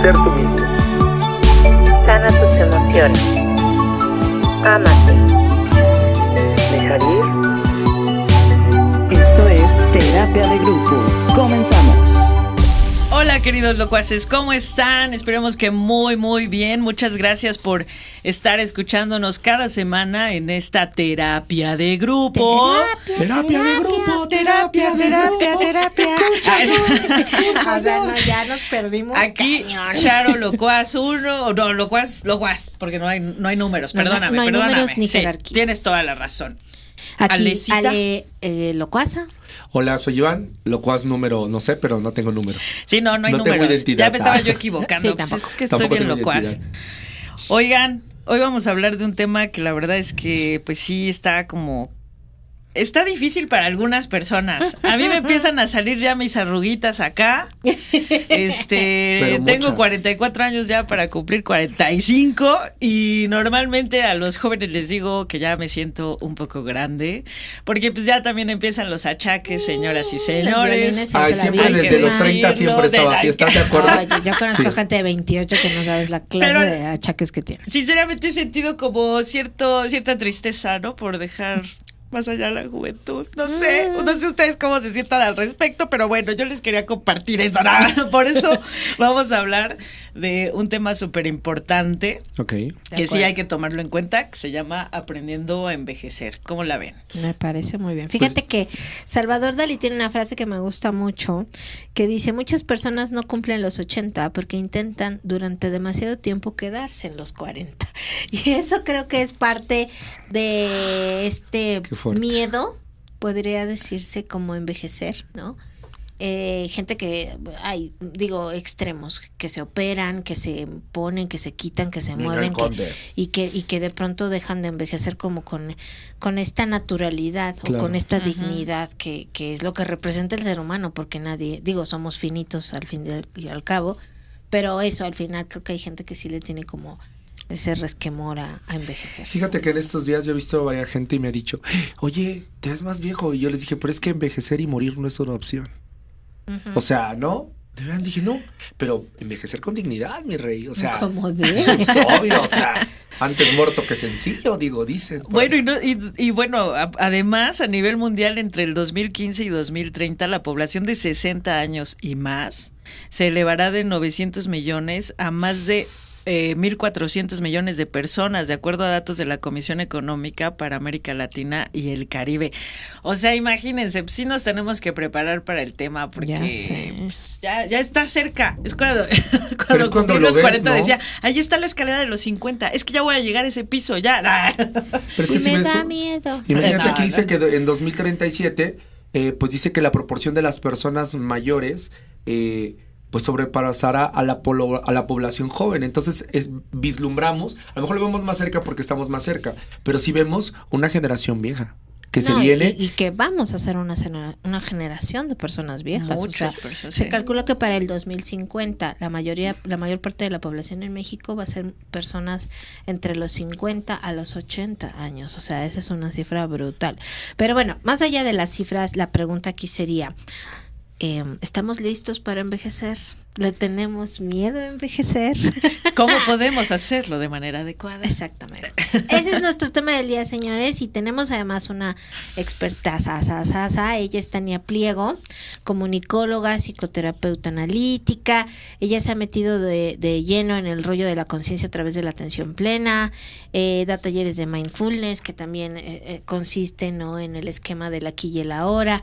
ser tú mismo. Sana tus emociones. Ámate. Dejar ir. Esto es Terapia de Grupo. Comenzamos. Hola queridos locuaces, ¿cómo están? Esperemos que muy bien. Muchas gracias por estar escuchándonos cada semana en esta terapia de grupo. Terapia de grupo, terapia. Escúchanos. Ya nos perdimos. Aquí cañón. Charo Locuaz 1, no, Locuaz, porque no hay números, perdóname. No hay números ni Sí, jerarquías. tienes toda la razón. Aquí, Alecita. Ale Locuaza. Hola, soy Iván, locuaz número, no sé, pero no tengo número. Sí, no hay No tengo números. identidad. Ya me estaba yo equivocando. Sí, Pues tampoco. es que estoy Tampoco bien tengo locuaz. identidad. Oigan, hoy vamos a hablar de un tema que la verdad es que pues sí está difícil para algunas personas. A mí me empiezan a salir ya mis arruguitas acá. Pero Tengo muchas. 44 años ya para cumplir 45 y normalmente a los jóvenes les digo que ya me siento un poco grande, porque pues ya también empiezan los achaques, señoras y señores. violines Ay, se la siempre viven. desde los 30 decirlo, siempre estaba así, ¿estás de acuerdo? Oye, yo conozco Sí. gente de 28 que no sabes la clase Pero- de achaques que tiene. Sinceramente he sentido como cierta tristeza, ¿no? Por dejar más allá la juventud. No sé ustedes cómo se sientan al respecto, pero bueno, yo les quería compartir eso. ¿No? Por eso vamos a hablar de un tema súper importante Ok. que sí hay que tomarlo en cuenta, que se llama Aprendiendo a Envejecer. ¿Cómo la ven? Me parece muy bien. Fíjate que Salvador Dalí tiene una frase que me gusta mucho, que dice, muchas personas no cumplen los 80 porque intentan durante demasiado tiempo quedarse en los 40. Y eso creo que es parte de este Qué fuerte. miedo, podría decirse, como envejecer, ¿no? Gente que hay, extremos, que se operan, que se ponen, que se quitan, que se mueven, y que de pronto dejan de envejecer como con esta naturalidad o Claro. con esta dignidad que es lo que representa el ser humano, porque nadie, somos finitos al fin y al cabo, pero eso al final creo que hay gente que sí le tiene como ese resquemor a envejecer. Fíjate que en estos días yo he visto a varias gente y me ha dicho, oye, te ves más viejo. Y yo les dije, pero es que envejecer y morir no es una opción. O sea, ¿no? De verdad dije, no, pero envejecer con dignidad, mi rey. O sea, Como es obvio, o sea, antes muerto que sencillo, dicen. por Bueno, ahí. y bueno, además a nivel mundial entre el 2015 y 2030 la población de 60 años y más se elevará de 900 millones a más de 1.400 millones de personas, de acuerdo a datos de la Comisión Económica para América Latina y el Caribe. O sea, imagínense, pues sí nos tenemos que preparar para el tema porque Ya sé. pues, ya está cerca. Es cuando Pero es cuando cumplí lo los ves, 40 ¿no? decía, ahí está la escalera de los 50, es que ya voy a llegar a ese piso, ya. Pero es Y que si me ves da eso- miedo. Imagínate No, que dice no. que en 2037, pues dice que la proporción de las personas mayores, pues sobrepasará a la población joven. Entonces vislumbramos, a lo mejor lo vemos más cerca porque estamos más cerca, pero sí vemos una generación vieja que se No, viene. y que vamos a ser una generación de personas viejas. Muchas O sea, personas, se sí. calcula que para el 2050 la mayor parte de la población en México va a ser personas entre los 50 a los 80 años. O sea, esa es una cifra brutal. Pero bueno, más allá de las cifras, la pregunta aquí sería, ¿estamos listos para envejecer? ¿Le tenemos miedo a envejecer? ¿Cómo podemos hacerlo de manera adecuada? Exactamente. Ese es nuestro tema del día, señores, y tenemos además una experta, ella es Tania Pliego, comunicóloga, psicoterapeuta analítica. Ella se ha metido de lleno en el rollo de la conciencia a través de la atención plena, da talleres de mindfulness que también consisten, ¿no?, en el esquema del aquí y el ahora.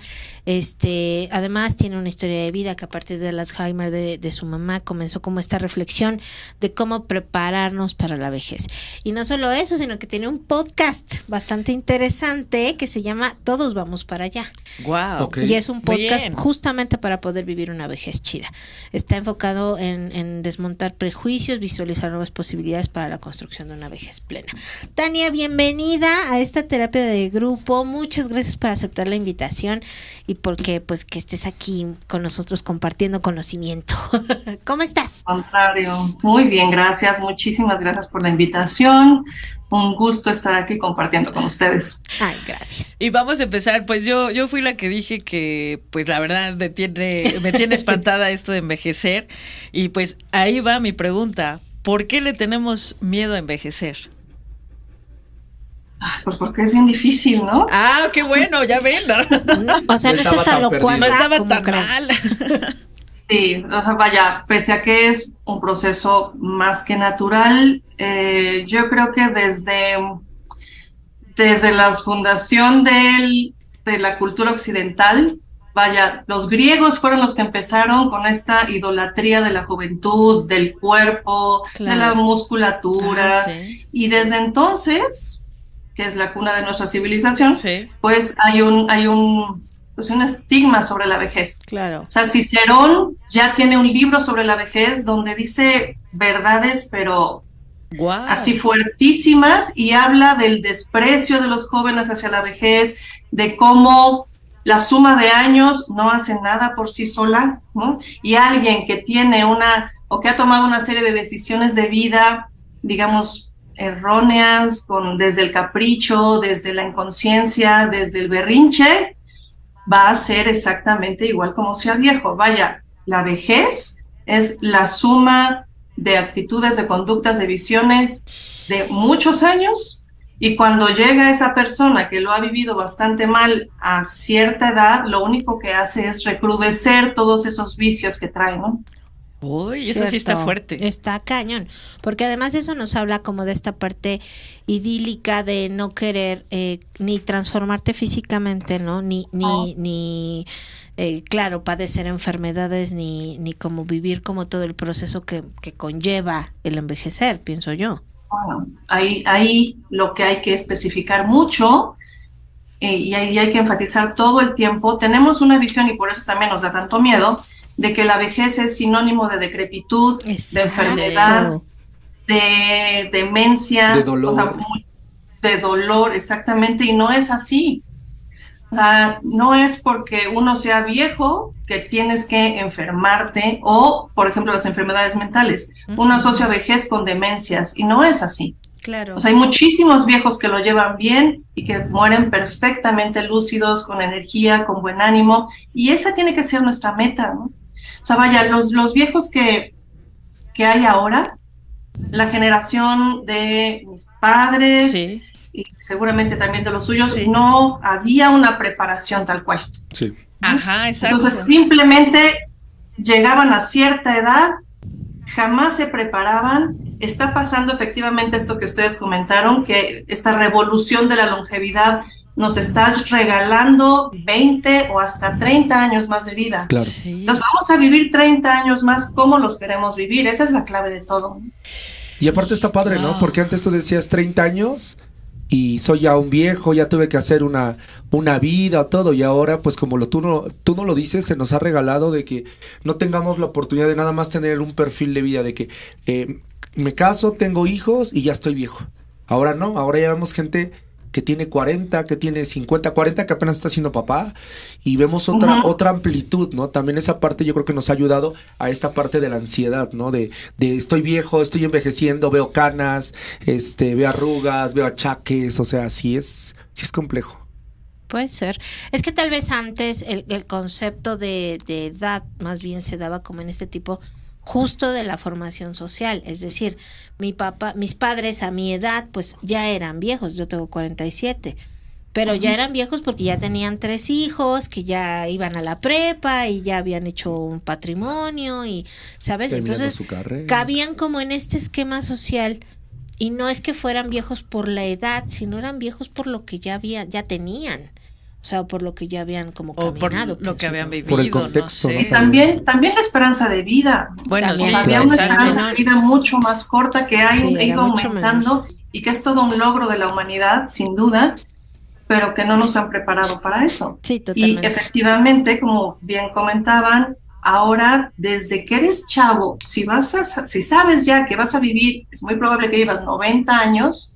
Además tiene una historia de vida que a partir del Alzheimer de su mamá comenzó como esta reflexión de cómo prepararnos para la vejez. Y no solo eso, sino que tiene un podcast bastante interesante que se llama Todos vamos para allá. Wow. Ok. Y es un podcast Bien. justamente para poder vivir una vejez chida. Está enfocado en desmontar prejuicios, visualizar nuevas posibilidades para la construcción de una vejez plena. Tania, bienvenida a esta terapia de grupo. Muchas gracias por aceptar la invitación y porque pues que estés aquí con nosotros compartiendo conocimiento. ¿Cómo estás? Contrario, muy bien, gracias, muchísimas gracias por la invitación. un gusto estar aquí compartiendo con ustedes. Ay, gracias. Y vamos a empezar, pues yo fui la que dije que, pues la verdad me tiene espantada esto de envejecer. Y pues ahí va mi pregunta, ¿por qué le tenemos miedo a envejecer? Pues porque es bien difícil, ¿no? Ah, qué bueno, ya ven. No, o sea, no estás tan locuaza No estaba como tan creemos. mal. Sí, o sea, vaya, pese a que es un proceso más que natural, yo creo que desde la fundación de la cultura occidental, vaya, los griegos fueron los que empezaron con esta idolatría de la juventud, del cuerpo, Claro. de la musculatura, Sí. y desde entonces, que es la cuna de nuestra civilización, Sí. pues hay un estigma sobre la vejez. Claro. O sea, Cicerón ya tiene un libro sobre la vejez donde dice verdades, pero Guau. así fuertísimas, y habla del desprecio de los jóvenes hacia la vejez, de cómo la suma de años no hace nada por sí sola, ¿no? Y alguien que tiene o que ha tomado una serie de decisiones de vida, digamos, erróneas, desde el capricho, desde la inconsciencia, desde el berrinche, va a ser exactamente igual como sea viejo. Vaya, la vejez es la suma de actitudes, de conductas, de visiones de muchos años, y cuando llega esa persona que lo ha vivido bastante mal a cierta edad, lo único que hace es recrudecer todos esos vicios que trae, ¿no? Uy, eso sí está Cierto. fuerte. Está cañón. Porque además eso nos habla como de esta parte idílica de no querer ni transformarte físicamente, ¿no? Ni claro, padecer enfermedades, ni como vivir como todo el proceso que conlleva el envejecer, pienso yo. Bueno, ahí lo que hay que especificar mucho, y ahí hay que enfatizar todo el tiempo, tenemos una visión, y por eso también nos da tanto miedo, de que la vejez es sinónimo de decrepitud, de Exacto. enfermedad, de demencia, De dolor. o sea, de dolor, exactamente, y no es así. O sea, no es porque uno sea viejo que tienes que enfermarte, o, por ejemplo, las enfermedades mentales. Uno asocia vejez con demencias, y no es así. Claro. O sea, hay muchísimos viejos que lo llevan bien y que mueren perfectamente lúcidos, con energía, con buen ánimo, y esa tiene que ser nuestra meta, ¿no? O sea, vaya, los viejos que hay ahora, la generación de mis padres, Sí. y seguramente también de los suyos, Sí. no había una preparación tal cual. Sí. Ajá, exacto. Entonces simplemente llegaban a cierta edad, jamás se preparaban. Está pasando efectivamente esto que ustedes comentaron, que esta revolución de la longevidad nos está regalando 20 o hasta 30 años más de vida. Claro. Sí. Entonces vamos a vivir 30 años más como los queremos vivir. Esa es la clave de todo. Y aparte está padre, ¿no? Wow. Porque antes tú decías 30 años y soy ya un viejo, ya tuve que hacer una vida, todo, y ahora pues como tú no lo dices, se nos ha regalado de que no tengamos la oportunidad de nada más tener un perfil de vida, de que me caso, tengo hijos y ya estoy viejo. Ahora no, ahora ya vemos gente que tiene 40, que tiene 50, 40, que apenas está siendo papá, y vemos otra amplitud, ¿no? También esa parte yo creo que nos ha ayudado a esta parte de la ansiedad, ¿no? De estoy viejo, estoy envejeciendo, veo canas, veo arrugas, veo achaques, o sea, sí es complejo. Puede ser. Es que tal vez antes el concepto de edad más bien se daba como en este tipo justo de la formación social, es decir, mis padres a mi edad pues ya eran viejos, yo tengo 47, pero ya eran viejos porque ya tenían 3 hijos, que ya iban a la prepa y ya habían hecho un patrimonio y, ¿sabes? Terminando Entonces su carrera. cabían como en este esquema social, y no es que fueran viejos por la edad, sino eran viejos por lo que ya tenían. O sea, por lo que ya habían como O por caminado. lo que pienso habían yo. vivido, Por el contexto, no ¿no? sé. También la esperanza de vida. Bueno, También. sí, Había una exacto. esperanza de vida mucho más corta que ha Sí, era ido mucho aumentando, y que es todo un logro de la humanidad, sin duda, pero que no nos han preparado para eso. Sí, Y totalmente. efectivamente, como bien comentaban, ahora desde que eres chavo, si sabes ya que vas a vivir, es muy probable que vivas 90 años,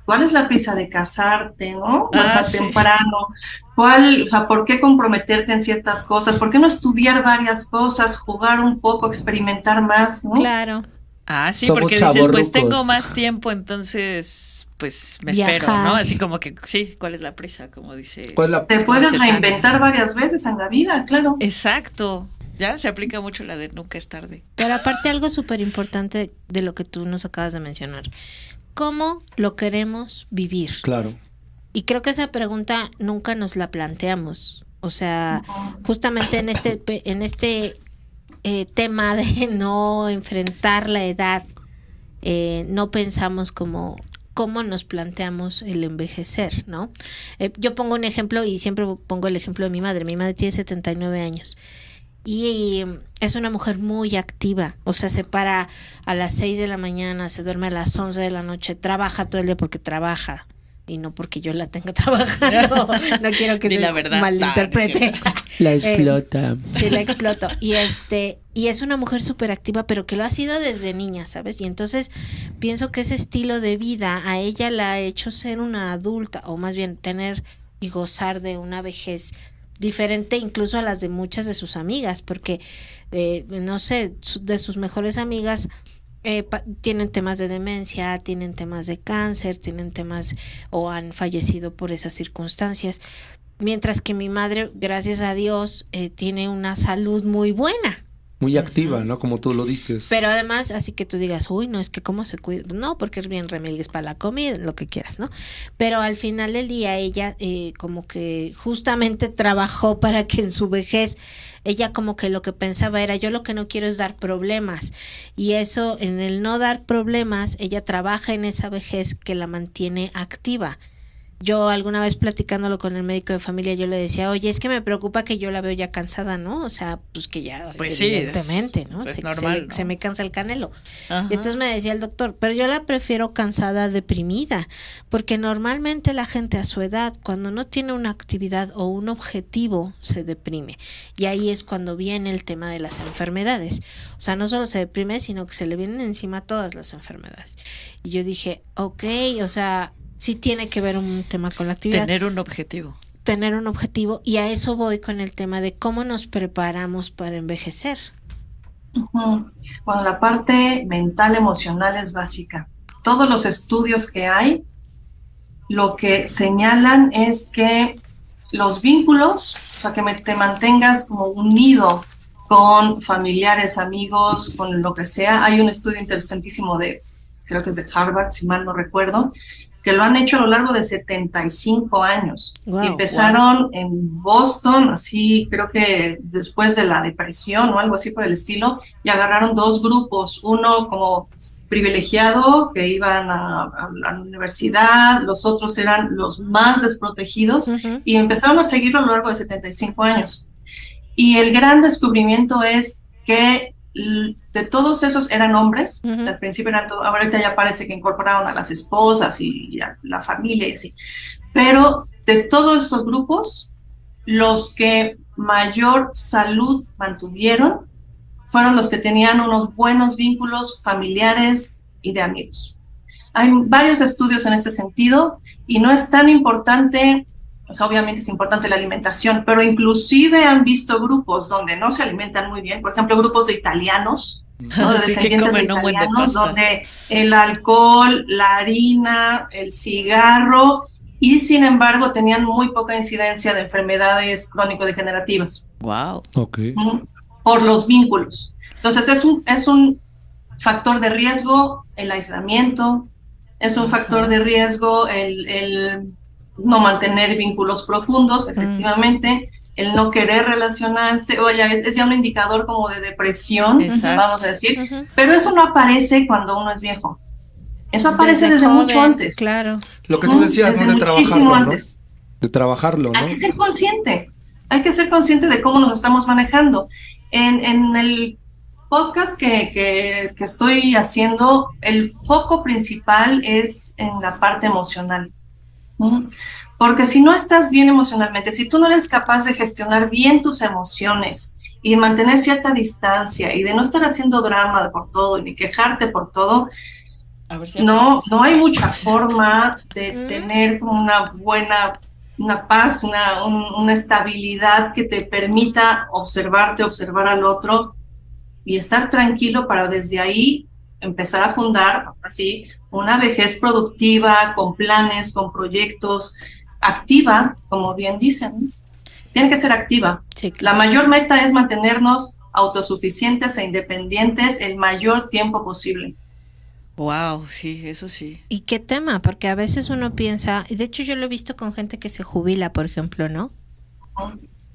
¿cuál es la prisa de casarte, no? Más sí. temprano. O sea, ¿por qué comprometerte en ciertas cosas? ¿Por qué no estudiar varias cosas, jugar un poco, experimentar más, ¿no? Claro. Ah, sí, Somos porque dices, pues chavorrucos. tengo más tiempo, entonces pues me Viajar. espero, ¿no? Así como que, sí, ¿cuál es la prisa? Como dice. ¿Cuál es la- Te puedes dice Tania. reinventar varias veces en la vida, claro. Exacto. Ya se aplica mucho la de nunca es tarde. Pero aparte algo súper importante de lo que tú nos acabas de mencionar. ¿Cómo lo queremos vivir? Claro. Y creo que esa pregunta nunca nos la planteamos. O sea, justamente en este tema de no enfrentar la edad, no pensamos como cómo nos planteamos el envejecer, ¿no? Yo pongo un ejemplo y siempre pongo el ejemplo de mi madre. Mi madre tiene 79 años. Y es una mujer muy activa, o sea, se para a las 6 de la mañana, se duerme a las 11 de la noche, trabaja todo el día porque trabaja y no porque yo la tenga trabajando. No quiero que Di se la verdad. malinterprete. La explota. Sí, la exploto. Y es una mujer súper activa, pero que lo ha sido desde niña, ¿sabes? Y entonces pienso que ese estilo de vida a ella la ha hecho ser una adulta, o más bien tener y gozar de una vejez diferente incluso a las de muchas de sus amigas, porque no sé, de sus mejores amigas tienen temas de demencia, tienen temas de cáncer, tienen temas o han fallecido por esas circunstancias, mientras que mi madre, gracias a Dios, tiene una salud muy buena. Muy activa, ¿no? Como tú lo dices. Pero además, así que tú digas, uy, no, es que cómo se cuida. No, porque es bien remilgues para la comida, lo que quieras, ¿no? Pero al final del día ella como que justamente trabajó para que en su vejez, ella como que lo que pensaba era, yo lo que no quiero es dar problemas. Y eso, en el no dar problemas, ella trabaja en esa vejez que la mantiene activa. Yo alguna vez platicándolo con el médico de familia, yo le decía, oye, es que me preocupa que yo la veo ya cansada, ¿no? O sea, pues que ya, Pues sí, evidentemente, ¿no? es Se, normal, ¿no? se me cansa el canelo. Ajá. Y entonces me decía el doctor, pero yo la prefiero cansada, deprimida, porque normalmente la gente a su edad, cuando no tiene una actividad o un objetivo, se deprime. Y ahí es cuando viene el tema de las enfermedades. O sea, no solo se deprime, sino que se le vienen encima todas las enfermedades. Y yo dije, ok, o sea, sí tiene que ver un tema con la actividad. Tener un objetivo. Tener un objetivo, y a eso voy con el tema de cómo nos preparamos para envejecer. Ujú. Bueno, la parte mental, emocional es básica. Todos los estudios que hay, lo que señalan es que los vínculos, o sea, que te mantengas como unido con familiares, amigos, con lo que sea. Hay un estudio interesantísimo creo que es de Harvard, si mal no recuerdo, que lo han hecho a lo largo de 75 años. Wow, Empezaron en Boston, así creo que después de la depresión o algo así por el estilo, y agarraron dos grupos, uno como privilegiado, que iban a la universidad, los otros eran los más desprotegidos, y empezaron a seguirlo a lo largo de 75 años. Y el gran descubrimiento es que de todos esos eran hombres, al principio eran todos, ahorita ya parece que incorporaron a las esposas y a la familia y así, pero de todos esos grupos, los que mayor salud mantuvieron fueron los que tenían unos buenos vínculos familiares y de amigos. Hay varios estudios en este sentido y no es tan importante, pues obviamente es importante la alimentación, pero inclusive han visto grupos donde no se alimentan muy bien, por ejemplo, grupos de italianos, ¿no? De Sí, que descendientes de comen un buen de italianos, pasta. donde el alcohol, la harina, el cigarro, y sin embargo tenían muy poca incidencia de enfermedades crónico-degenerativas. Wow. Ok. Por los vínculos. Entonces es un factor de riesgo el aislamiento, es un factor de riesgo el no mantener vínculos profundos, efectivamente, el no querer relacionarse, oye, es ya un indicador como de depresión, Exacto. vamos a decir, pero eso no aparece cuando uno es viejo. Eso aparece desde joven, mucho antes. Claro. Lo que tú decías, Desde ¿no? De muchísimo trabajarlo, ¿no? antes. De trabajarlo, ¿no? Hay que ser consciente. Hay que ser consciente de cómo nos estamos manejando. En el podcast que estoy haciendo, el foco principal es en la parte emocional. Porque si no estás bien emocionalmente, si tú no eres capaz de gestionar bien tus emociones y de mantener cierta distancia y de no estar haciendo drama por todo ni quejarte por todo, A ver si no hay mucha forma de tener como una paz, una estabilidad que te permita observarte, observar al otro y estar tranquilo para desde ahí empezar a fundar así una vejez productiva, con planes, con proyectos, activa, como bien dicen, ¿no? Tiene que ser activa. Sí, La claro. mayor meta es mantenernos autosuficientes e independientes el mayor tiempo posible. Wow, sí, eso sí. ¿Y qué tema? Porque a veces uno piensa, y de hecho yo lo he visto con gente que se jubila, por ejemplo, ¿no?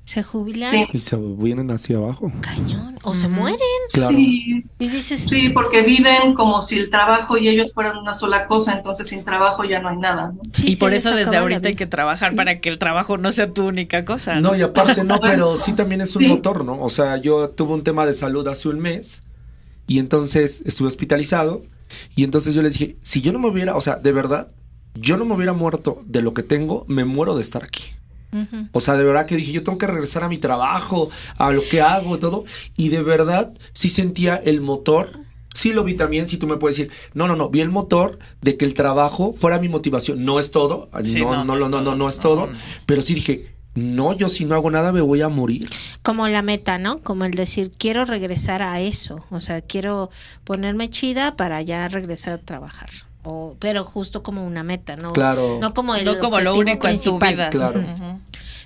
Se jubilan Sí. Y se vienen hacia abajo. cañón, o se Ujú. mueren, Claro. Sí, y dices, sí, porque viven como si el trabajo y ellos fueran una sola cosa, entonces sin trabajo ya no hay nada, ¿no? sí, Y por se eso les desde acaba la ahorita hay vida. que trabajar para que el trabajo no sea tu única cosa. No, y aparte no, Pues, pero sí también es un sí. motor, ¿no? O sea, yo tuve un tema de salud hace un mes y entonces estuve hospitalizado y entonces yo les dije, si yo no me hubiera, o sea, de verdad, yo no me hubiera muerto de lo que tengo, me muero de estar aquí. Ujú. O sea, de verdad que dije, yo tengo que regresar a mi trabajo, a lo que hago y todo. Y de verdad sí sentía el motor. Sí lo vi también, si tú me puedes decir, no, vi el motor de que el trabajo fuera mi motivación. No es todo, Sí, no es todo, No. pero sí dije, no, yo si no hago nada me voy a morir. Como la meta, ¿no? Como el decir, quiero regresar a eso, o sea, quiero ponerme chida para ya regresar a trabajar. Pero justo como una meta, ¿no? Claro. No como el No como lo objetivo único en tu principal. vida. Claro. Ujú.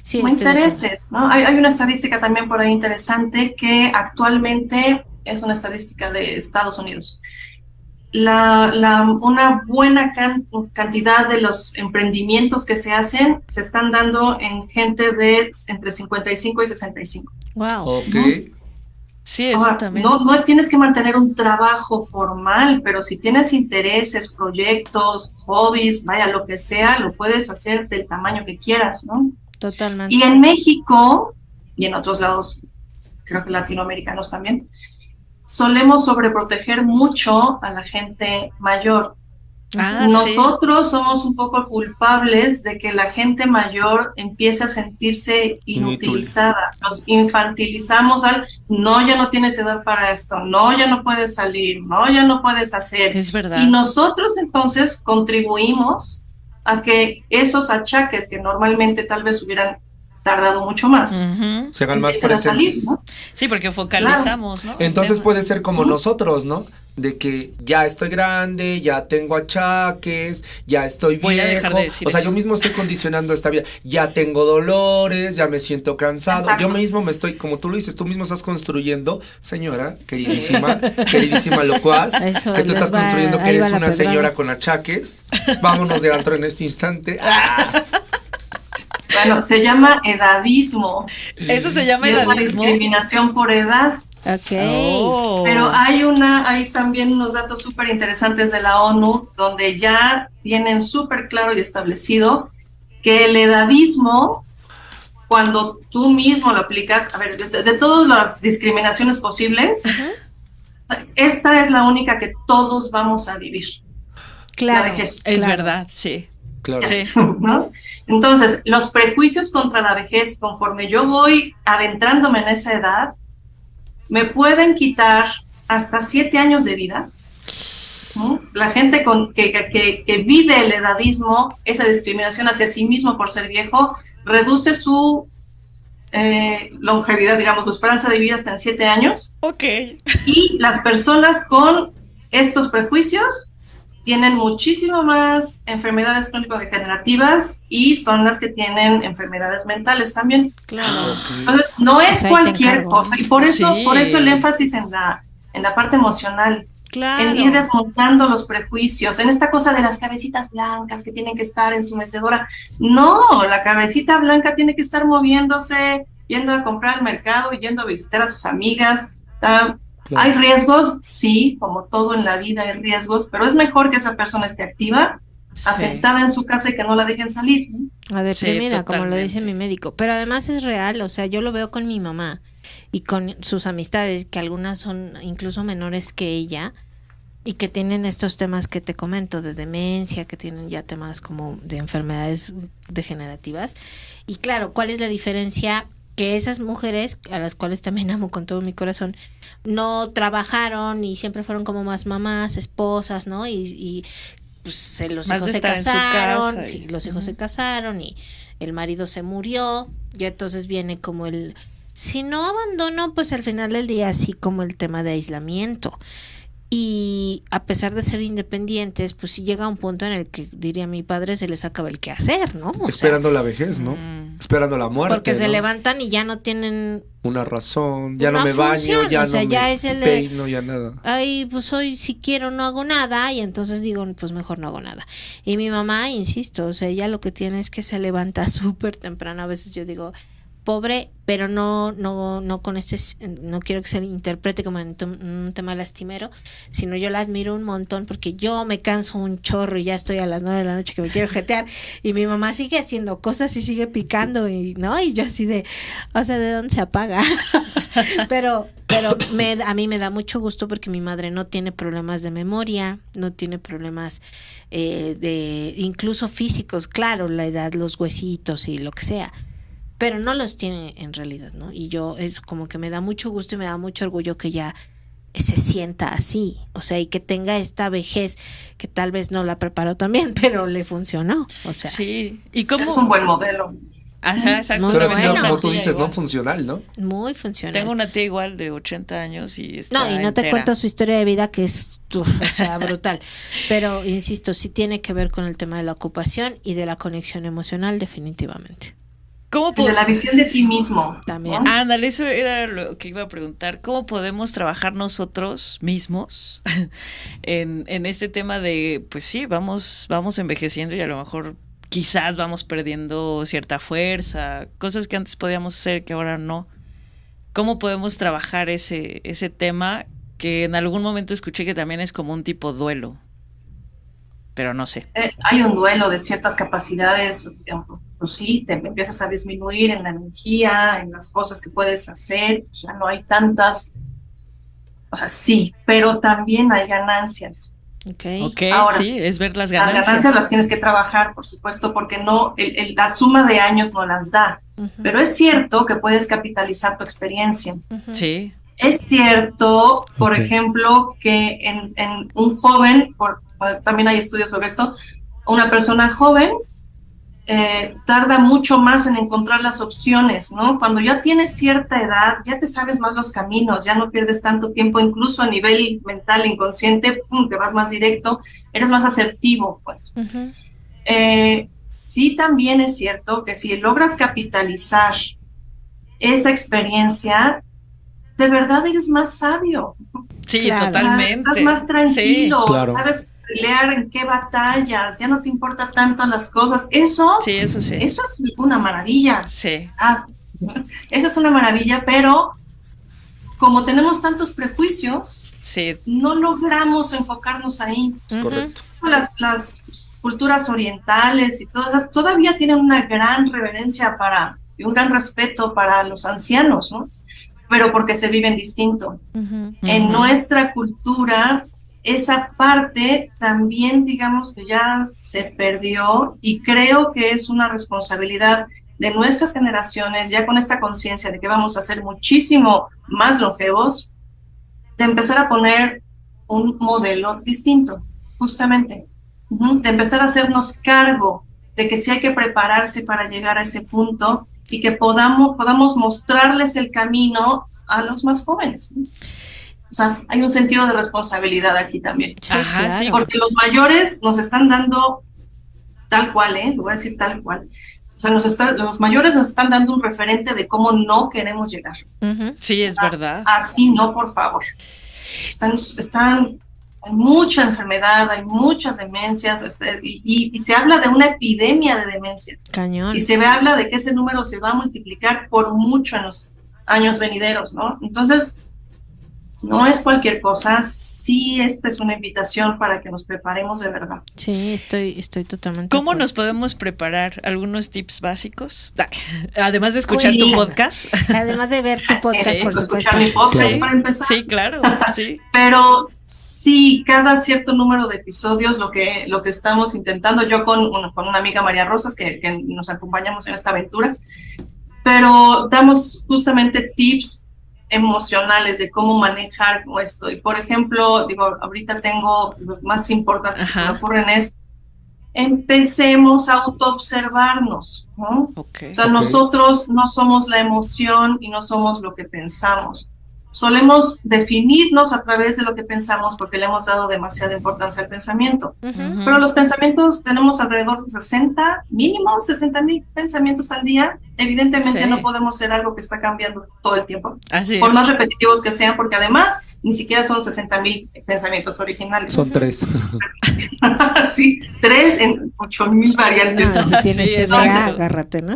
Sí, Como estoy de acuerdo. intereses, ¿no? Hay una estadística también por ahí interesante que actualmente es una estadística de Estados Unidos. Una buena cantidad de los emprendimientos que se hacen se están dando en gente de entre 55 y 65. Wow. Ok. Sí, eso Ahora, también. no tienes que mantener un trabajo formal, pero si tienes intereses, proyectos, hobbies, vaya, lo que sea, lo puedes hacer del tamaño que quieras, ¿no? Totalmente. Y en México, y en otros lados, creo que latinoamericanos también, solemos sobreproteger mucho a la gente mayor. Ah, sí. Nosotros somos un poco culpables de que la gente mayor empiece a sentirse inutilizada. Nos infantilizamos al, no, ya no tienes edad para esto, no, ya no puedes salir, no, ya no puedes hacer. Es verdad. Y nosotros entonces contribuimos a que esos achaques que normalmente tal vez hubieran tardado mucho más, Ujú. Se hagan más empiezan a salir, presentes. ¿no? Sí, porque focalizamos, ¿no? Entonces El tema. puede ser como nosotros, ¿no? De que ya estoy grande, ya tengo achaques, ya estoy viejo. Voy a dejar de decir o sea, eso. yo mismo estoy condicionando esta vida. Ya tengo dolores, ya me siento cansado. Exacto. Yo mismo me estoy, como tú lo dices, tú mismo estás construyendo, señora, queridísima locuaz, Eso, que tú estás les va- construyendo que ahí va eres la una pedrada. señora con achaques. Vámonos de antro en este instante. ¡Ah! Bueno, se llama edadismo. Eso se llama Y es la edadismo. discriminación por edad. Ok. Oh. Pero hay también unos datos súper interesantes de la ONU donde ya tienen súper claro y establecido que el edadismo, cuando tú mismo lo aplicas, a ver, de todas las discriminaciones posibles, esta es la única que todos vamos a vivir, Claro. la vejez. Es claro. verdad, sí. Claro. Sí. ¿no? Entonces, los prejuicios contra la vejez, conforme yo voy adentrándome en esa edad, me pueden quitar hasta 7 años de vida. ¿No? La gente que vive el edadismo, esa discriminación hacia sí mismo por ser viejo, reduce su longevidad, digamos, su esperanza de vida hasta en 7 años. Ok. Y las personas con estos prejuicios tienen muchísimo más enfermedades crónico-degenerativas y son las que tienen enfermedades mentales también. Claro. Entonces, no es Pues ahí te cualquier encargo, cosa. ¿no? Y por eso, Sí. por eso el énfasis en la parte emocional, Claro. en ir desmontando los prejuicios, en esta cosa de las cabecitas blancas que tienen que estar en su mecedora. No, la cabecita blanca tiene que estar moviéndose, yendo a comprar al mercado, yendo a visitar a sus amigas. Claro. ¿Hay riesgos? Sí, como todo en la vida hay riesgos, pero es mejor que esa persona esté activa, Sí. asentada en su casa y que no la dejen salir, ¿no? A deprimida, Sí, como lo dice totalmente. mi médico. Pero además es real, o sea, yo lo veo con mi mamá y con sus amistades, que algunas son incluso menores que ella y que tienen estos temas que te comento, de demencia, que tienen ya temas como de enfermedades degenerativas. Y claro, ¿cuál es la diferencia? Que esas mujeres, a las cuales también amo con todo mi corazón, no trabajaron y siempre fueron como más mamás, esposas, ¿no? Y pues los Más hijos de se estar en su casaron, casa sí, y- los hijos se casaron y el marido se murió, y entonces viene como si no abandono, pues al final del día así como el tema de aislamiento. Y a pesar de ser independientes, pues sí llega un punto en el que, diría mi padre, se les acaba el quehacer, ¿no? O Esperando la vejez, ¿no? Esperando la muerte. porque se ¿no? levantan y ya no tienen Una razón, ya una no me baño, función, ya o sea, no ya me es el de- peino, ya nada. ay, pues hoy si quiero no hago nada, y entonces digo, pues mejor no hago nada. Y mi mamá, insisto, o sea, ella lo que tiene es que se levanta súper temprano. A veces yo digo, pobre, pero no con no quiero que se interprete como en un tema lastimero, sino yo la admiro un montón porque yo me canso un chorro y ya estoy a las 9 de la noche que me quiero jetear, y mi mamá sigue haciendo cosas y sigue picando, y no, y yo así de, o sea, ¿de dónde se apaga? pero a mí me da mucho gusto porque mi madre no tiene problemas de memoria, no tiene problemas de incluso físicos, claro, la edad, los huesitos y lo que sea, pero no los tiene en realidad, ¿no? Y yo, es como que me da mucho gusto y me da mucho orgullo que ella se sienta así, o sea, y que tenga esta vejez que tal vez no la preparó también, pero le funcionó, o sea. Sí. ¿Y cómo? Es un buen modelo. Ajá, exacto. Muy Pero bueno. sí, como tú Una tía dices, ¿no? igual. Funcional, ¿no? Muy funcional. Tengo una tía igual de 80 años y está No, y no te entera. cuento su historia de vida, que es, o sea, brutal. Pero, insisto, sí tiene que ver con el tema de la ocupación y de la conexión emocional, definitivamente. ¿Cómo Y de la pod- visión de ti mismo. También. ¿no? Ándale, eso era lo que iba a preguntar. ¿Cómo podemos trabajar nosotros mismos en este tema de, pues sí, vamos envejeciendo y a lo mejor quizás vamos perdiendo cierta fuerza, cosas que antes podíamos hacer que ahora no? ¿Cómo podemos trabajar ese tema que en algún momento escuché que también es como un tipo duelo? Pero no sé. Hay un duelo de ciertas capacidades, pues sí, te empiezas a disminuir en la energía, en las cosas que puedes hacer, pues ya no hay tantas, o sea, sí, pero también hay ganancias. Ok. Ok, Ahora, sí, es ver las Las ganancias. ganancias las tienes que trabajar, por supuesto, porque no, la suma de años no las da, Ujú, pero es cierto que puedes capitalizar tu experiencia. ujú. Sí, Es cierto, por Ok. ejemplo, que en un joven, también hay estudios sobre esto, una persona joven tarda mucho más en encontrar las opciones, ¿no? Cuando ya tienes cierta edad, ya te sabes más los caminos, ya no pierdes tanto tiempo, incluso a nivel mental, inconsciente, pum, te vas más directo, eres más asertivo, pues. Ujú. Sí, también es cierto que si logras capitalizar esa experiencia, de verdad eres más sabio. sí, Claro. totalmente. Estás más tranquilo, Sí, claro. sabes pelear en qué batallas, ya no te importa tanto las cosas. Eso Sí, eso sí. es una maravilla. Sí, Eso es una maravilla, pero como tenemos tantos prejuicios, sí, no logramos enfocarnos ahí. Es Ujú. correcto. Las culturas orientales y todas todavía tienen una gran reverencia y un gran respeto para los ancianos, ¿no? Pero porque se viven distinto. Ujú. En Ujú. nuestra cultura, esa parte también, digamos que ya se perdió, y creo que es una responsabilidad de nuestras generaciones, ya con esta conciencia de que vamos a ser muchísimo más longevos, de empezar a poner un modelo distinto, justamente, de empezar a hacernos cargo de que sí hay que prepararse para llegar a ese punto y que podamos mostrarles el camino a los más jóvenes, ¿no? O sea, hay un sentido de responsabilidad aquí también. Sí, Ajá, claro. sí, Porque los mayores nos están dando tal cual, lo voy a decir tal cual. O sea, los mayores nos están dando un referente de cómo no queremos llegar. Ujú. sí, es verdad. Así no, por favor. Hay mucha enfermedad, hay muchas demencias, y se habla de una epidemia de demencias. Cañón. Y se habla de que ese número se va a multiplicar por mucho en los años venideros, ¿no? Entonces, no es cualquier cosa, sí, esta es una invitación para que nos preparemos de verdad. Sí, estoy totalmente. ¿Cómo de acuerdo. nos podemos preparar? ¿Algunos tips básicos? Además de escuchar tu Cuídanos. podcast. Además de ver tu podcast, Sí, por supuesto. escuchar mi podcast Sí, para empezar. sí, claro, sí. Pero sí, cada cierto número de episodios, lo que estamos intentando, yo con una amiga, María Rosas, que nos acompañamos en esta aventura, pero damos justamente tips emocionales de cómo manejar esto. Y por ejemplo, digo, ahorita tengo los más importantes que se me Ajá. ocurren es, empecemos a autoobservarnos, ¿no? Ok. O sea, Ok. nosotros no somos la emoción y no somos lo que pensamos. solemos definirnos a través de lo que pensamos porque le hemos dado demasiada importancia al pensamiento. Pero los pensamientos, tenemos alrededor de 60,000 pensamientos al día. Evidentemente no podemos ser algo que está cambiando todo el tiempo. Así por es. más repetitivos que sean, porque además ni siquiera son 60,000 pensamientos originales. Son 3. Sí, 3 en 8,000 variantes. No, si tienes Sí, TDA, exacto. agárrate, ¿no?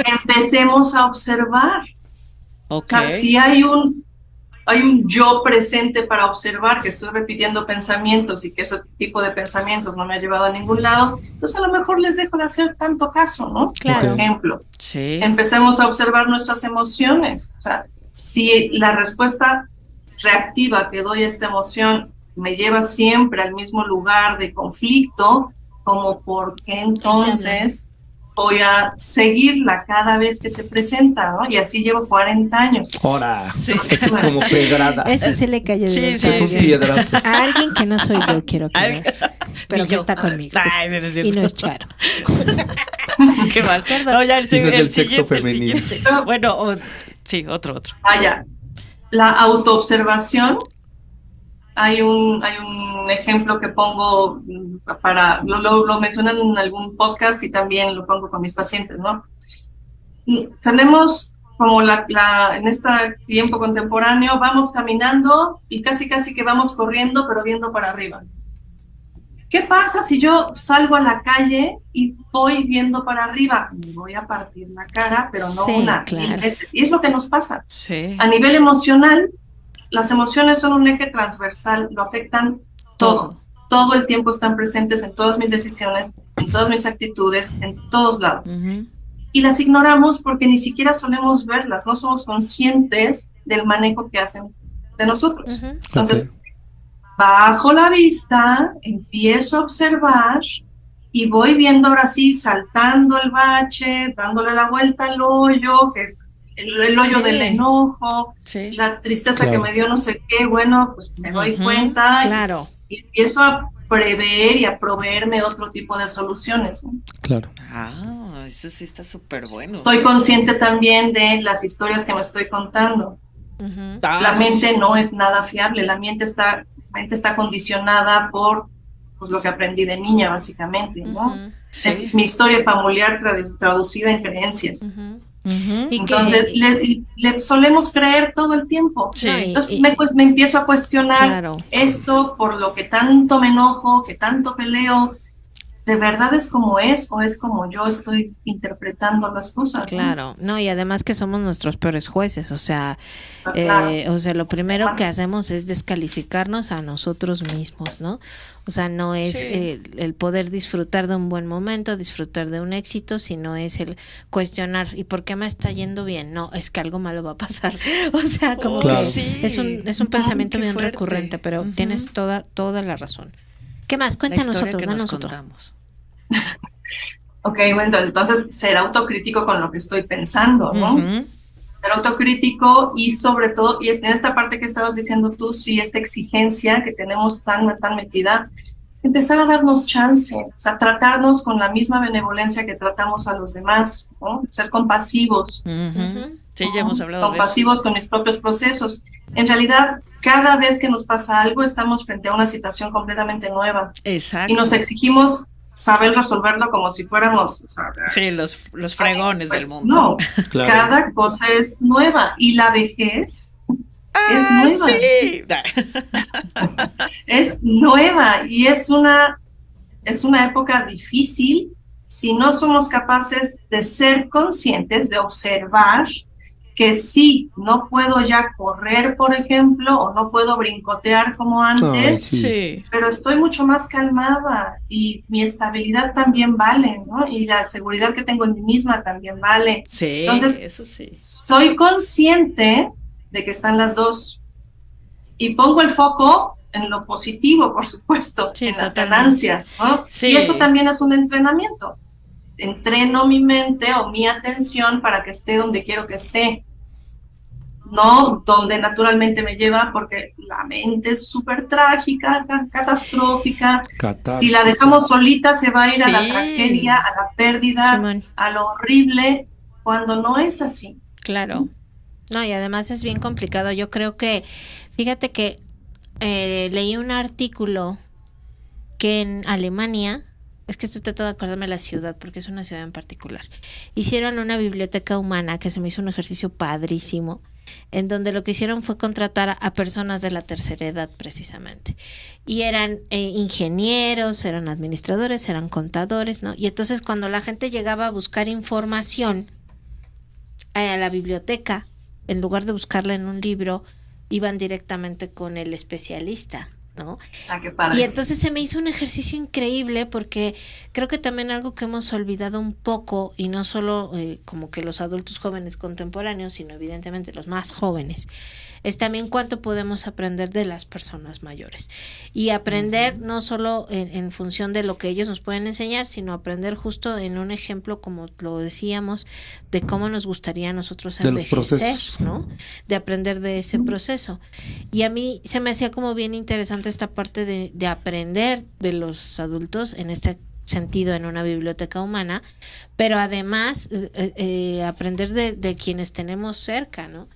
Empecemos a observar. Ok. O sea, si hay un yo presente para observar que estoy repitiendo pensamientos y que ese tipo de pensamientos no me ha llevado a ningún lado, entonces a lo mejor les dejo de hacer tanto caso, ¿no? Claro. Por ejemplo, Sí. empecemos a observar nuestras emociones. O sea, si la respuesta reactiva que doy a esta emoción me lleva siempre al mismo lugar de conflicto, como por qué entonces voy a seguirla cada vez que se presenta, ¿no? Y así llevo 40 años. Ahora, Sí. esto es como pedrada. Ese se le cayó de Sí, ver sí, a Es un alguien. piedrazo. A alguien que no soy yo, quiero Ay, creer. Pero ni que yo. está conmigo. Ay, no es cierto. Y no es Charo. Qué mal. No, ya el, Y no es el del sexo siguiente, el femenino. siguiente. Bueno, sí, otro. Vaya, la autoobservación, hay un ejemplo que pongo lo mencionan en algún podcast y también lo pongo con mis pacientes, ¿no? Tenemos como en este tiempo contemporáneo, vamos caminando y casi que vamos corriendo, pero viendo para arriba. ¿Qué pasa si yo salgo a la calle y voy viendo para arriba? Me voy a partir la cara, pero no Sí, una, claro. 1000 veces. Y es lo que nos pasa. Sí. A nivel emocional, las emociones son un eje transversal, lo afectan todo. Todo el tiempo están presentes en todas mis decisiones, en todas mis actitudes, en todos lados. Ujú. Y las ignoramos porque ni siquiera solemos verlas, no somos conscientes del manejo que hacen de nosotros. Ujú. Entonces, bajo la vista, empiezo a observar y voy viendo ahora sí, saltando el bache, dándole la vuelta al hoyo, que el hoyo Sí. del enojo, Sí. la tristeza Claro. que me dio no sé qué, bueno, pues me doy Ujú, cuenta Claro. y empiezo a prever y a proveerme otro tipo de soluciones, ¿no? Claro. Ah, eso sí está súper bueno. Soy consciente también de las historias que me estoy contando. Ujú. La mente no es nada fiable, la mente está condicionada por pues, lo que aprendí de niña, básicamente, ¿no? Ujú. Sí. Es mi historia familiar traducida en creencias. Ujú. Ujú. Y Entonces, le solemos creer todo el tiempo. Sí. No, y- Entonces, me empiezo a cuestionar Claro. esto por lo que tanto me enojo, que tanto peleo. ¿De verdad es como es o es como yo estoy interpretando las cosas? ¿no? Claro, no, y además que somos nuestros peores jueces, o sea, Claro. lo primero que hacemos es descalificarnos a nosotros mismos, ¿no? O sea, no es Sí. el poder disfrutar de un buen momento, disfrutar de un éxito, sino es el cuestionar, ¿y por qué me está yendo bien? No, es que algo malo va a pasar. O sea, como Claro. que Sí. es un pensamiento Qué bien fuerte. recurrente, pero Ujú. tienes toda la razón. ¿Qué más? La Cuéntanos historia otro, que nos danos otro. contamos. Ok, bueno, entonces ser autocrítico con lo que estoy pensando, ¿no? Ujú. Ser autocrítico y sobre todo, y en esta parte que estabas diciendo tú, sí, esta exigencia que tenemos tan metida, empezar a darnos chance, o sea, tratarnos con la misma benevolencia que tratamos a los demás, ¿no? Ser compasivos, Ujú. Sí, ya hemos hablado de eso. compasivos con mis propios procesos. En realidad, cada vez que nos pasa algo, estamos frente a una situación completamente nueva Exacto. y nos exigimos saber resolverlo como si fuéramos, o sea, Sí, los fregones del mundo. no, Claro. cada cosa es nueva y la vejez es nueva. Sí. Es nueva y es una época difícil si no somos capaces de ser conscientes, de observar que sí, no puedo ya correr, por ejemplo, o no puedo brincotear como Ay, antes, sí. Sí. pero estoy mucho más calmada y mi estabilidad también vale, ¿no? Y la seguridad que tengo en mí misma también vale. Sí, Entonces, eso sí. Soy consciente de que están las dos y pongo el foco en lo positivo, por supuesto, Sí, en las totalmente. ganancias, ¿no? Sí. Y eso también es un entrenamiento. Entreno mi mente o mi atención para que esté donde quiero que esté, no donde naturalmente me lleva, porque la mente es súper trágica, catastrófica. Catarsis. Si la dejamos solita se va a ir a la Sí. tragedia, a la pérdida, Simón, a lo horrible, cuando no es así. claro. No, y además es bien complicado. Yo creo que, fíjate que leí un artículo que en Alemania, es que estoy tratando de acordarme de la ciudad porque es una ciudad en particular, hicieron una biblioteca humana que se me hizo un ejercicio padrísimo, en donde lo que hicieron fue contratar a personas de la tercera edad precisamente. Y eran ingenieros, eran administradores, eran contadores, ¿no? Y entonces cuando la gente llegaba a buscar información a la biblioteca, en lugar de buscarla en un libro, iban directamente con el especialista, ¿no? Qué padre. Y entonces se me hizo un ejercicio increíble porque creo que también algo que hemos olvidado un poco, y no solo como que los adultos jóvenes contemporáneos, sino evidentemente los más jóvenes, es también cuánto podemos aprender de las personas mayores. Y aprender no solo en función de lo que ellos nos pueden enseñar, sino aprender justo en un ejemplo, como lo decíamos, de cómo nos gustaría a nosotros de los envejecer, procesos, ¿no? De aprender de ese proceso. Y a mí se me hacía como bien interesante esta parte de aprender de los adultos en este sentido en una biblioteca humana, pero además aprender de quienes tenemos cerca, ¿no?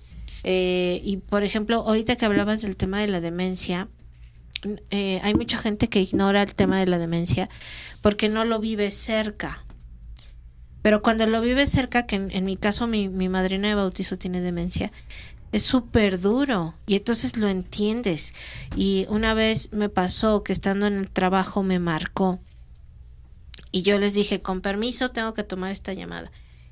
Y por ejemplo, ahorita que hablabas del tema de la demencia, hay mucha gente que ignora el tema de la demencia porque no lo vive cerca. Pero cuando lo vive cerca, que en mi caso mi madrina de bautizo tiene demencia, es súper duro y entonces lo entiendes. Y una vez me pasó que estando en el trabajo me marcó y yo les dije, con permiso, tengo que tomar esta llamada.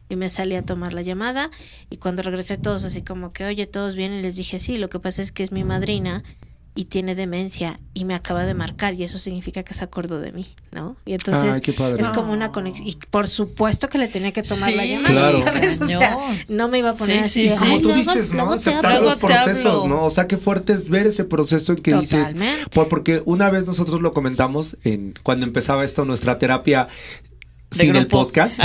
Y me salí a tomar la llamada y cuando regresé todos así como que, oye, ¿todos bien? Y les dije, sí, lo que pasa es que es mi madrina y tiene demencia y me acaba de marcar y eso significa que se acordó de mí, ¿no? Y entonces qué padre. es como una conexión. Y por supuesto que le tenía que tomar la llamada, claro. ¿sabes? O sea, no me iba a poner así de, Como "Ay, tú luego- dices, ¿no? luego te Aceptar hablo". los procesos, ¿no? O sea, qué fuerte es ver ese proceso en que Totalmente. dices, porque una vez nosotros lo comentamos cuando empezaba esto, nuestra terapia sin el podcast. Sí,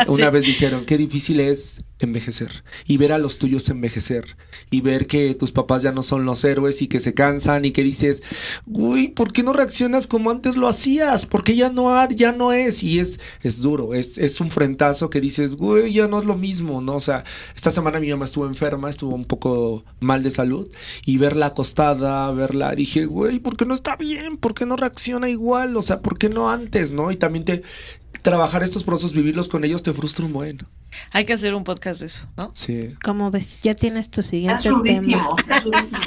Una vez dijeron, qué difícil es envejecer y ver a los tuyos envejecer y ver que tus papás ya no son los héroes y que se cansan y que dices, uy, ¿por qué no reaccionas como antes lo hacías? Porque ya no es y es duro, es un frentazo que dices, güey, ya no es lo mismo, ¿no? O sea, esta semana mi mamá estuvo enferma, estuvo un poco mal de salud y verla acostada, dije, güey, ¿por qué no está bien? ¿Por qué no reacciona igual? O sea, ¿por qué no antes, no? Y también trabajar estos procesos, vivirlos con ellos te frustra un buen. Hay que hacer un podcast de eso, ¿no? Sí. ¿Cómo ves? Ya tienes tu Es siguiente rudísimo, tema. es rudísimo.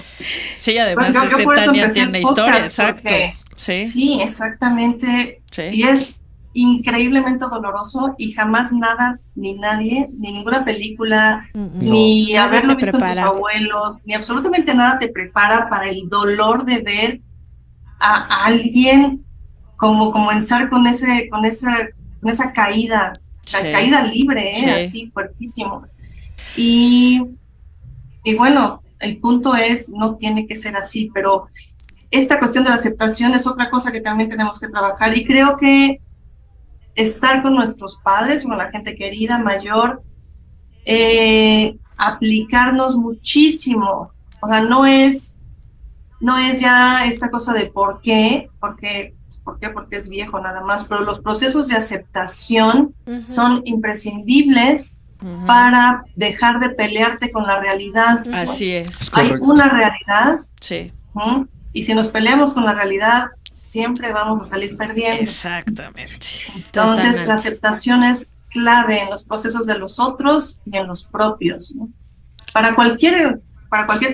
Sí, además Bueno, yo por eso Tania empecé el tiene podcast, historia, exacto. porque- Sí, Sí, exactamente. sí. Y es increíblemente doloroso y jamás nada, ni nadie, ni ninguna película, ni Nadie haberlo te visto en tus prepara. abuelos, ni absolutamente nada te prepara para el dolor de ver a alguien como comenzar con esa caída, la Sí. caída libre, Sí. así fuertísimo. Y bueno, el punto es, no tiene que ser así, pero esta cuestión de la aceptación es otra cosa que también tenemos que trabajar y creo que estar con nuestros padres, con la gente querida, mayor, aplicarnos muchísimo, o sea, no es ya esta cosa de ¿por qué? Porque es viejo nada más, pero los procesos de aceptación Ujú. son imprescindibles Ujú. para dejar de pelearte con la realidad. Así es. Hay correcto. una realidad, Sí, ¿m? Y si nos peleamos con la realidad, siempre vamos a salir perdiendo. exactamente. Entonces, Totalmente. la aceptación es clave en los procesos de los otros y en los propios, ¿no? Para cualquier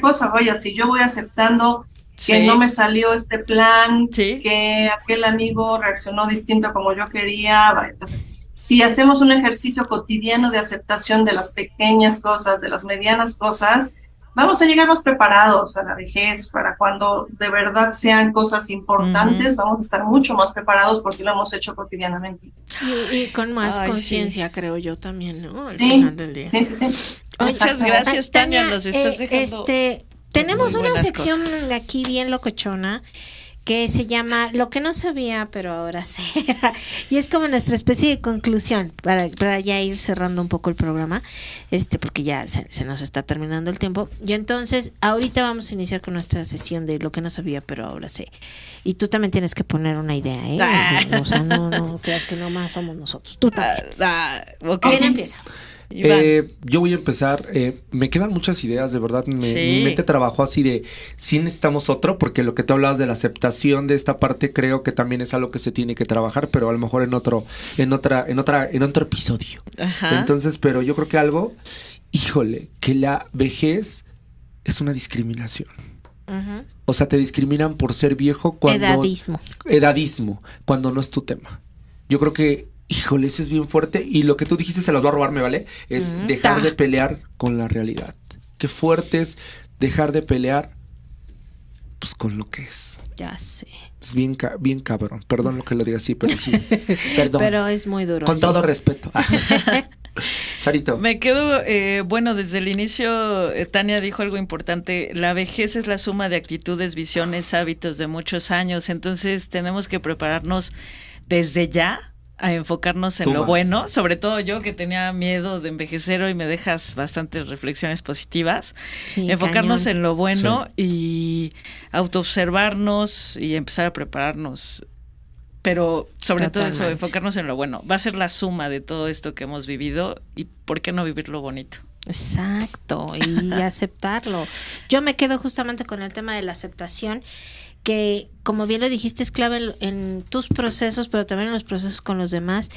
cosa, vaya, si yo voy aceptando que Sí. no me salió este plan, Sí. que aquel amigo reaccionó distinto a como yo quería, vaya, entonces, si hacemos un ejercicio cotidiano de aceptación de las pequeñas cosas, de las medianas cosas, vamos a llegar más preparados a la vejez para cuando de verdad sean cosas importantes, vamos a estar mucho más preparados porque lo hemos hecho cotidianamente. Y con más Ay, conciencia, creo yo también, ¿no? Al Sí, final del día. sí. Muchas Exacto. gracias, Tania. Nos estás dejando. Tenemos muy una buenas sección cosas. aquí bien locochona que se llama Lo que no sabía, pero ahora sé. Y es como nuestra especie de conclusión para ya ir cerrando un poco el programa, porque ya se nos está terminando el tiempo. Y entonces, ahorita vamos a iniciar con nuestra sesión de Lo que no sabía, pero ahora sé. Y tú también tienes que poner una idea, ¿eh? Ah. O sea, no creas que nomás somos nosotros. Tú también. Ok. ¿Quién empieza? Iván. Yo voy a empezar. Me quedan muchas ideas, de verdad. Mi mente trabajó así de sí necesitamos otro, porque lo que tú hablabas de la aceptación de esta parte creo que también es algo que se tiene que trabajar, pero a lo mejor en otro episodio. Ajá. Entonces, pero yo creo que algo, híjole, que la vejez es una discriminación. Ujú. O sea, te discriminan por ser viejo cuando... Edadismo, cuando no es tu tema. Yo creo que, híjole, eso es bien fuerte. Y lo que tú dijiste, se los va a robar, ¿me vale? Es dejar de pelear con la realidad. Qué fuerte es dejar de pelear, pues, con lo que es. Ya sé. Es bien cabrón. Perdón lo que lo diga así, pero sí. Perdón. Pero es muy duro. Con sí. todo respeto. Charito. Me quedo, bueno, desde el inicio Tania dijo algo importante, la vejez es la suma de actitudes, visiones, hábitos de muchos años, entonces tenemos que prepararnos desde ya a enfocarnos en Tú lo más. bueno, sobre todo yo que tenía miedo de envejecer y me dejas bastantes reflexiones positivas, Sí, enfocarnos cañón. en lo bueno y autoobservarnos y empezar a prepararnos. Pero sobre todo eso, Totalmente. enfocarnos en lo bueno. Va a ser la suma de todo esto que hemos vivido y ¿por qué no vivir lo bonito? Exacto, y aceptarlo. Yo me quedo justamente con el tema de la aceptación, que como bien lo dijiste es clave en tus procesos, pero también en los procesos con los demás,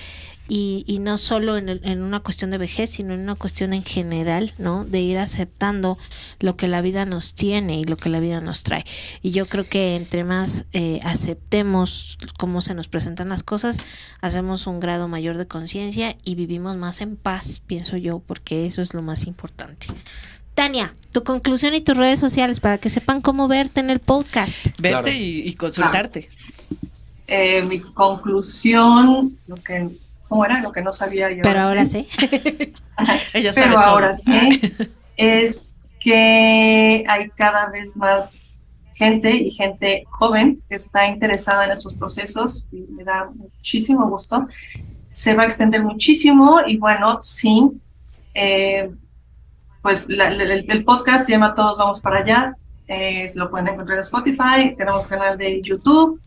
y no solo en una cuestión de vejez, sino en una cuestión en general, ¿no? De ir aceptando lo que la vida nos tiene y lo que la vida nos trae. Y yo creo que entre más aceptemos cómo se nos presentan las cosas, hacemos un grado mayor de conciencia y vivimos más en paz, pienso yo, porque eso es lo más importante. Tania, tu conclusión y tus redes sociales para que sepan cómo verte en el podcast. Verte Claro. y consultarte. Mi conclusión, ¿cómo era? Lo que no sabía yo. Pero ahora sí. sí. Ella sabe Pero todo. ahora sí, es que hay cada vez más gente y gente joven que está interesada en estos procesos y me da muchísimo gusto. Se va a extender muchísimo y bueno, sí, pues el podcast se llama Todos Vamos Para Allá, lo pueden encontrar en Spotify, tenemos canal de YouTube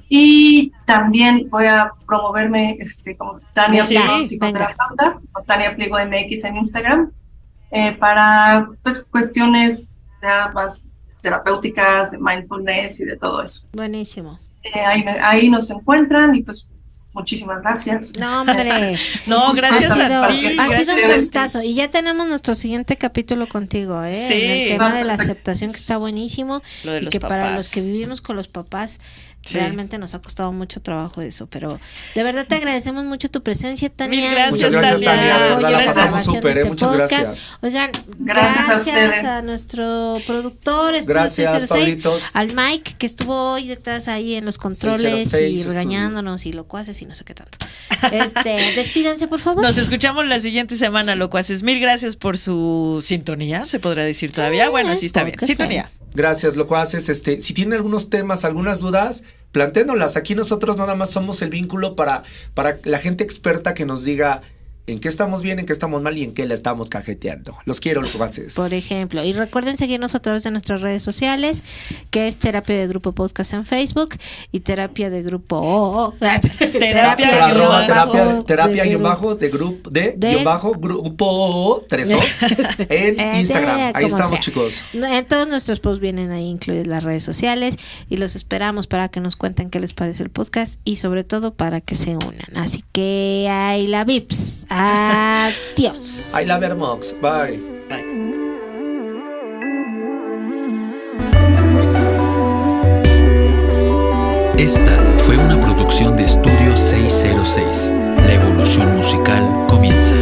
y también voy a promoverme como Tania Sí, Pliego, psicoterapeuta, o Tania Pliego MX en Instagram, para pues cuestiones ya más terapéuticas, de mindfulness y de todo eso. Buenísimo. Ahí nos encuentran y pues muchísimas gracias. No, hombre. No, gracias Ha a sido, ti. ha sido gracias. un gustazo. Y ya tenemos nuestro siguiente capítulo contigo, ¿eh? Sí. En el tema de la Perfecto. aceptación, que está buenísimo. Lo de Y los que para papás. los que vivimos con los papás, Sí. realmente nos ha costado mucho trabajo eso. Pero de verdad te agradecemos mucho tu presencia, Tania. Mil gracias, Muchas gracias, Tania. Tania. De verdad la Gracias. pasamos Grabación de súper, este muchas podcast. gracias. Oigan, Gracias a gracias ustedes. a nuestro productor, Estudio Gracias, 606, Pablitos. al Mike, que estuvo hoy detrás ahí en los controles 606 y estudio. regañándonos y locuaces y no sé qué tanto. Despídanse, por favor. Nos escuchamos la siguiente semana, locuaces. Mil gracias por su sintonía, se podrá decir todavía. Bueno, sí está bien. podcast, Sintonía. Gracias, lo que haces. Si tienen algunos temas, algunas dudas, plantéennoslas. Aquí nosotros nada más somos el vínculo para la gente experta que nos diga en qué estamos bien, en qué estamos mal y en qué la estamos cajeteando. Los quiero, lo que haces. Por ejemplo, y recuerden seguirnos a través de nuestras redes sociales, que es Terapia de Grupo Podcast en Facebook y Terapia de Grupo Terapia Pero arroba guión terapia guión bajo de grupo guión bajo grupo 3 en Instagram. Ahí como estamos, sea. chicos. En todos nuestros posts vienen ahí incluidas las redes sociales y los esperamos para que nos cuenten qué les parece el podcast y sobre todo para que se unan. Así que ahí la Vips. Adiós. I love Mox. Bye. Esta fue una producción de Estudio 606. La evolución musical comienza.